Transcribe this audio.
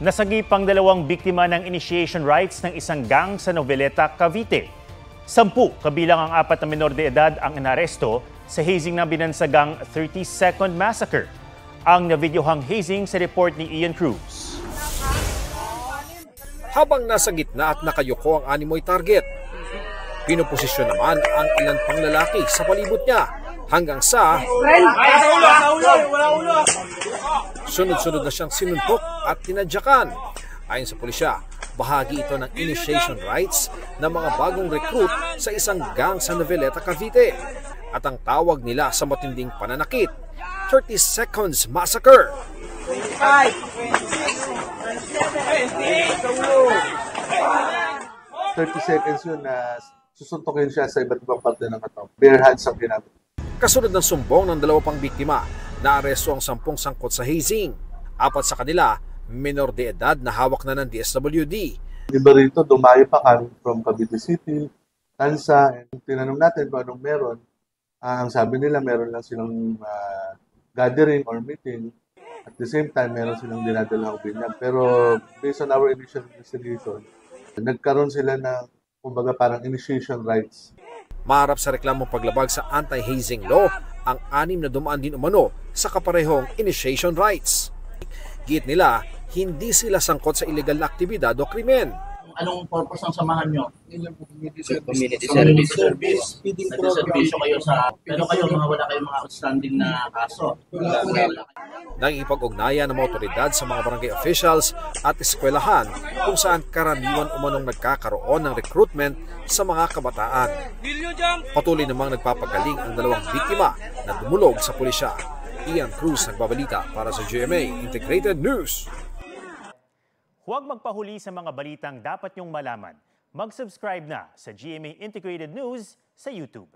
Nasagip ang 2 biktima ng initiation rites ng isang gang sa Noveleta, Cavite. 10 kabilang ang 4 na menor de edad ang inaresto sa hazing ng binansagang 32nd Massacre. Ang navideohang hazing sa report ni Ian Cruz. Habang nasa gitna at nakayuko ang animoy target, pinoposisyon naman ang ilan pang lalaki sa palibot niya hanggang sa sunod-sunod na siyang sinuntok at tinadyakan. Ayon sa pulisya, bahagi ito ng initiation rites ng mga bagong recruit sa isang gang sa Noveleta, Cavite. At ang tawag nila sa matinding pananakit, 30 Seconds Massacre. 30 seconds yun na susuntokin siya sa iba't ibang parte ng katawan. Bare hands ang ginamit. Kasunod ng sumbong ng 2 pang biktima, naaresto ang 10 sangkot sa hazing. 4 sa kanila, menor de edad na hawak na ng DSWD. Iba rito, dumayo pa kami from Cavite City, Tansa. Tinanong natin kung anong meron. Ang sabi nila, meron lang silang gathering or meeting. At the same time, meron silang dinadalang binyag. Pero based on our initial investigation, nagkaroon sila ng, kumbaga, parang initiation rites. Maharap sa reklamong paglabag sa anti-hazing law ang 6 na dumaan din umano sa kaparehong initiation rights. Giit nila, hindi sila sangkot sa illegal na aktibidad o krimen. Anong purpose ng samahan nyo? Community service. Nagsiservisyo kayo sa... Pero kayo, mga wala kayong mga outstanding na kaso. Nangipag-ugnayan ng mga otoridad sa mga barangay officials at eskwelahan kung saan karaniwan umanong nagkakaroon ng recruitment sa mga kabataan. Patuloy namang nagpapagaling ang 2 biktima na dumulog sa pulisya. Ian Cruz nagbabalita para sa GMA Integrated News. Huwag magpahuli sa mga balitang dapat niyong malaman. Mag-subscribe na sa GMA Integrated News sa YouTube.